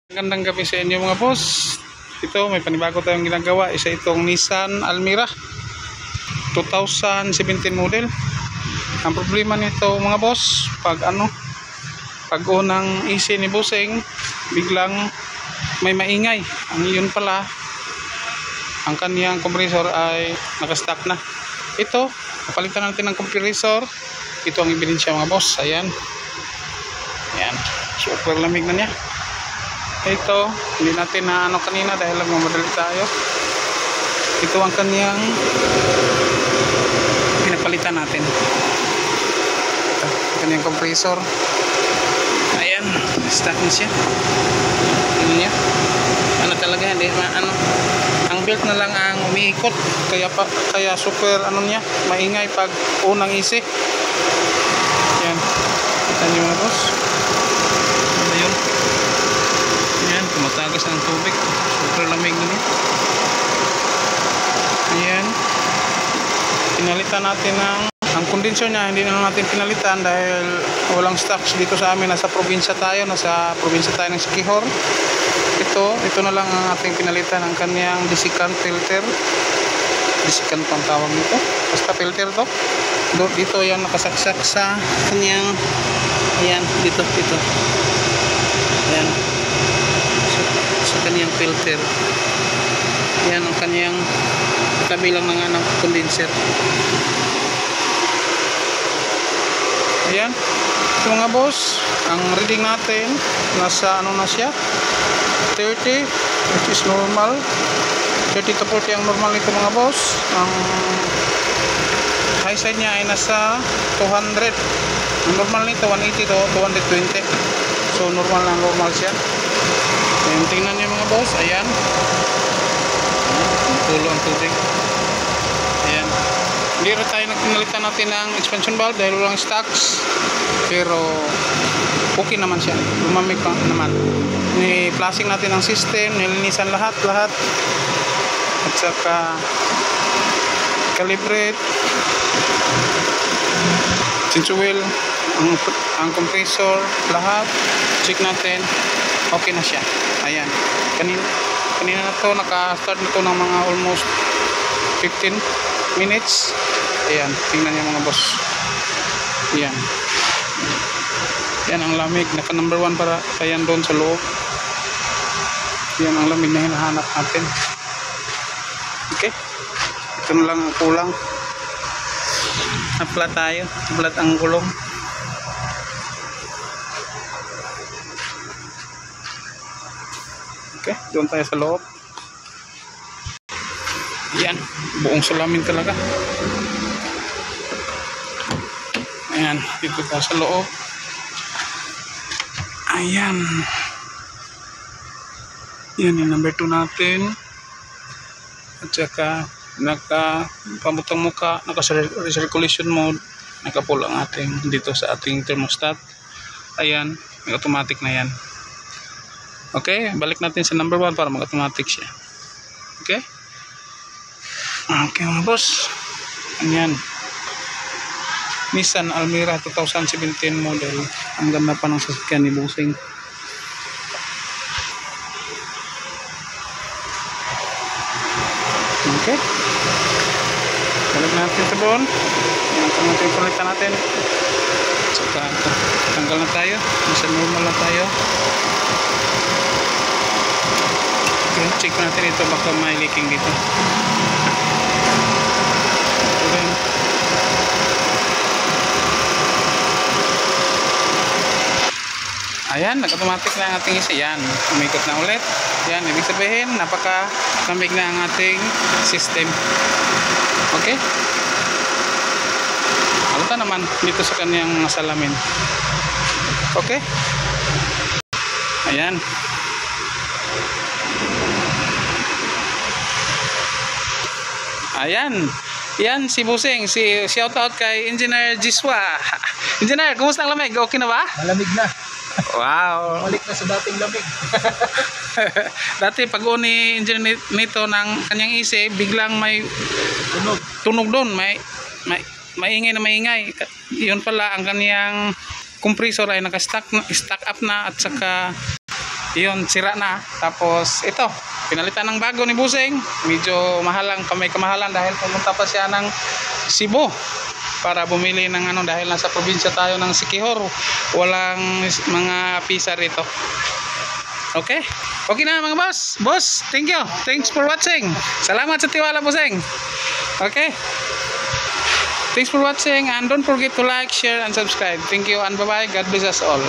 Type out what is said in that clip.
Magandang gabi sa inyo mga boss. Ito may panibago tayong ginagawa. Isa itong Nissan Almera 2017 model. Ang problema nito mga boss, pag unang isi ni Busing, biglang may maingay. Ang iyon pala, ang kaniyang compressor ay nakastock na. Ito, napalitan natin ng compressor. Ito ang ebidensya mga boss. Ayan. Ayan. Super lamig na niya. Ito, hindi natin na kanina dahil magmamadali tayo. Ito ang kaniyang pinapalitan natin. Ito, kaniyang compressor. Ayan, start na siya. Tingnan niya. Ano talaga, hindi ang belt na lang ang umiikot. Kaya super niya, maingay pag unang isi. Ayan. Kita niyo mga boss. Ayun. Ayan, tumatagas ang tubig. Super lamig na niya. Ayan. Pinalitan natin ang kondensyon niya. Hindi na natin pinalitan dahil walang stocks dito sa amin. Nasa probinsya tayo ng Siquijor. Ito na lang ang ating pinalitan. Ang kanyang desiccant filter. Desiccant pang tawag nito. Basta filter to. Dito yan nakasaksak sa kanyang, ayan, dito. Ayan. Sa kanyang filter. Yan ang kanyang kabilang ng condenser. Ayan. Ito mga boss, ang reading natin nasa na siya 30, which is normal. 30 to 40 ang normal nito mga boss. Ang high side niya ay nasa 200. Ang normal nito 180 to 220. So normal siya. Ayan, tingnan niyo mga boss. Ayan. Tulo ang tubig. Ayan. Hindi rin tayo nagpinalitan natin ng expansion valve dahil walang stocks. Pero okay naman siya. Lumamig pa naman. Ni-flashing natin ang system. Nilinisan lahat. At saka calibrate. Change oil. Ang compressor. Lahat. Check natin. Okay na siya. Ayan. Kanina na to, naka-start na to ng mga almost 15 minutes. Ayan. Tingnan niyo mga boss. Ayan. Yan ang lamig. Naka number 1 para ayan doon sa loob. Yan ang lamig na hinahanap natin. Okay. Ito na lang ang kulang. Naplat tayo. Naplat ang gulong. Okay, doon tayo sa loob. Ayan, buong salamin talaga. Ayan, dito tayo sa loob. Ayan. Yan yung number 2 natin. At saka naka-pamutang muka, naka-recirculation mode, naka-pull ang ating dito sa ating thermostat. Ayan, automatic na yan. Okay, balik natin sa number 1 para mag-automatic siya. Okay? Okay mga boss. Ayan. Nissan Almera 2017 model. Ang ganda pa ng sasakyan ni Busing. Okay. Balik natin sa doon. Yan ang natin palitan natin. Saka tanggal na tayo. Nasa normal na tayo. Check natin ito, baka may leaking dito. Ayan, nag-automatic na ang ating isa. Yan, umikot na ulit. Yan, ibig sabihin napaka-lamig na ang ating system. Okay? Alta naman dito sa kanyang salamin. Okay? Ayan. Ayan. Yan si Busing, shout out kay Engineer Jiswa. Engineer, kumusta ang lamig? Okay na ba? Malamig na. Wow. Balik na sa dating lamig. Dati pag ni engineer nito ng kanyang isip, biglang may tunog doon, maingay na maingay. Yun pala ang kanyang compressor ay naka-stack up na at saka Yun, sira na. Tapos ito, pinalitan ng bago ni Busing. Medyo mahal lang, may kamahalan dahil pumunta pa siya ng Cebu para bumili ng ano, dahil nasa probinsya tayo ng Siquijor. Walang mga pisa rito. Okay? Okay na mga boss. Boss, thank you. Thanks for watching. Salamat sa tiwala, Busing. Okay? Thanks for watching and don't forget to like, share and subscribe. Thank you and bye-bye. God bless us all.